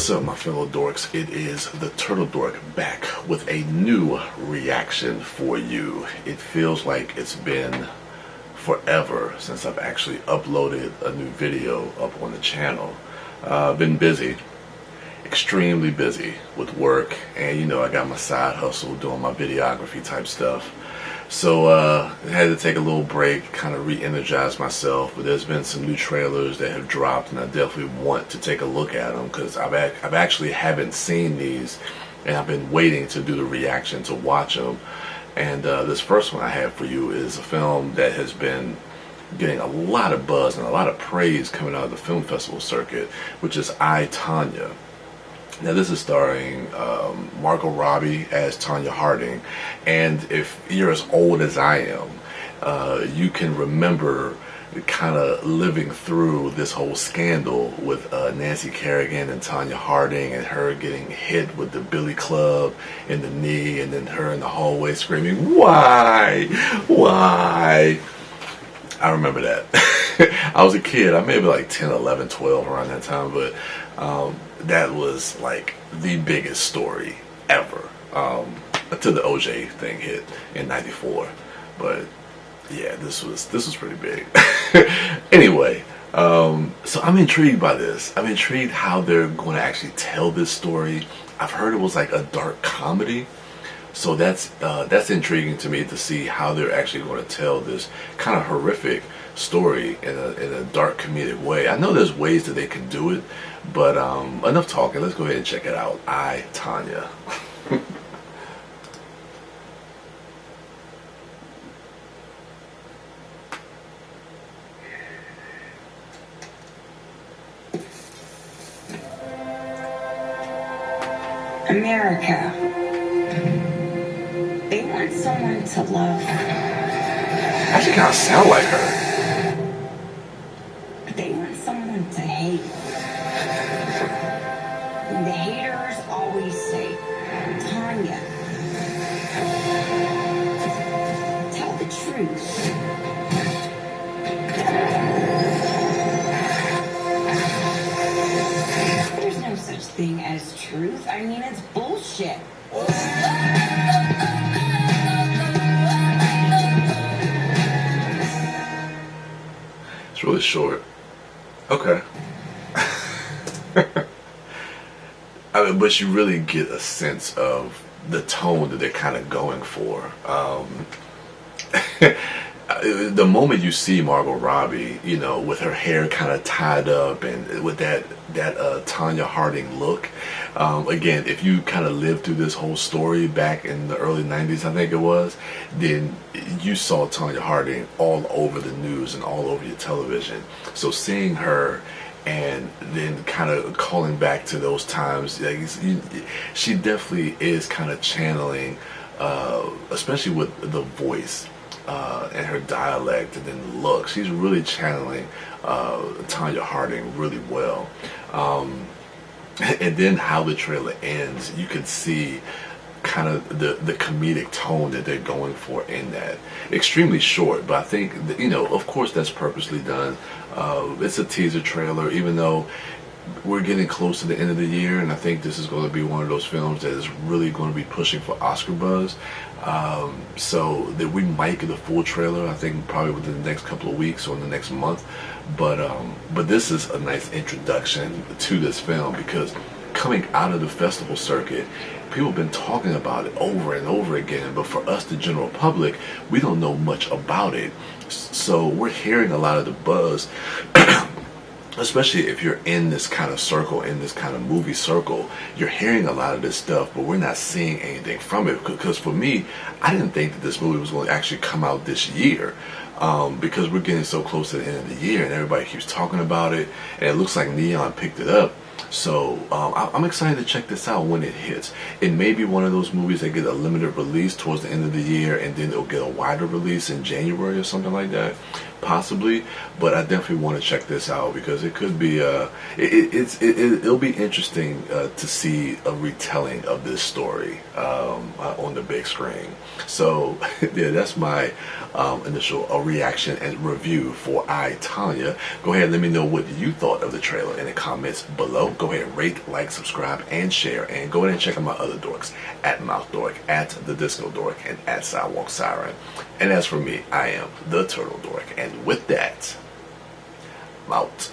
What's up, my fellow dorks? It is the Turtle Dork back with a new reaction for you. It feels like it's been forever since I've actually uploaded a new video up on the channel. I've been busy, extremely busy with work, and you know, I got my side hustle doing my videography type stuff. So I had to take a little break, kind of re-energize myself, but there's been some new trailers that have dropped, and I definitely want to take a look at them because I've actually haven't seen these, and I've been waiting to do the reaction to watch them. And this first one I have for you is a film that has been getting a lot of buzz and a lot of praise coming out of the film festival circuit, which is Tonya. Now this is starring Margot Robbie as Tonya Harding, and if you're as old as I am, you can remember kind of living through this whole scandal with Nancy Kerrigan and Tonya Harding, and her getting hit with the billy club in the knee, and then her in the hallway screaming, "Why? Why?" I remember that. I was a kid. I may be like 10, 11, 12 around that time, but that was like the biggest story ever until the OJ thing hit in '94. But yeah, this was pretty big. Anyway, so I'm intrigued by this. I'm intrigued how they're going to actually tell this story. I've heard it was like a dark comedy. So that's intriguing to me to see how they're actually going to tell this kind of horrific story in a dark comedic way. I know there's ways that they can do it, but enough talking. Let's go ahead and check it out. Tonya. America. They want someone to love. Actually kind of sound like her. But they want someone to hate. And the haters always say, "Tonya, tell the truth." There's no such thing as truth. I mean, it's bullshit. It's really short. Okay. I mean, but you really get a sense of the tone that they're kind of going for. The moment you see Margot Robbie, you know, with her hair kind of tied up and with that Tonya Harding look, again, if you kind of lived through this whole story back in the early '90s, I think it was, then you saw Tonya Harding all over the news and all over your television. So seeing her and then kind of calling back to those times, like, she definitely is kind of channeling, especially with the voice. And her dialect and then the look, she's really channeling Tonya Harding really well. And then how the trailer ends, you can see kind of the comedic tone that they're going for in that. Extremely short, but I think that, you know, of course that's purposely done. It's a teaser trailer, even though we're getting close to the end of the year, and I think this is going to be one of those films that is really going to be pushing for Oscar buzz. So that we might get a full trailer, I think probably within the next couple of weeks or in the next month. But this is a nice introduction to this film, because coming out of the festival circuit, people have been talking about it over and over again, but for us, the general public, we don't know much about it. So we're hearing a lot of the buzz. Especially if you're in this kind of circle, in this kind of movie circle, you're hearing a lot of this stuff, but we're not seeing anything from it. Because for me, I didn't think that this movie was going to actually come out this year, because we're getting so close to the end of the year and everybody keeps talking about it, and it looks like Neon picked it up. So I'm excited to check this out when it hits. It may be one of those movies that get a limited release towards the end of the year, and then it'll get a wider release in January or something like that, possibly. But I definitely want to check this out, because it could be it'll be interesting to see a retelling of this story on the big screen. So yeah, that's my initial reaction and review for Tonya. Go ahead and let me know what you thought of the trailer in the comments below. Go ahead and rate, like, subscribe, and share. And go ahead and check out my other dorks at MouthDork, at TheDiscoDork, and at Sidewalk Siren. And as for me, I am the Turtle Dork. And with that, I'm out.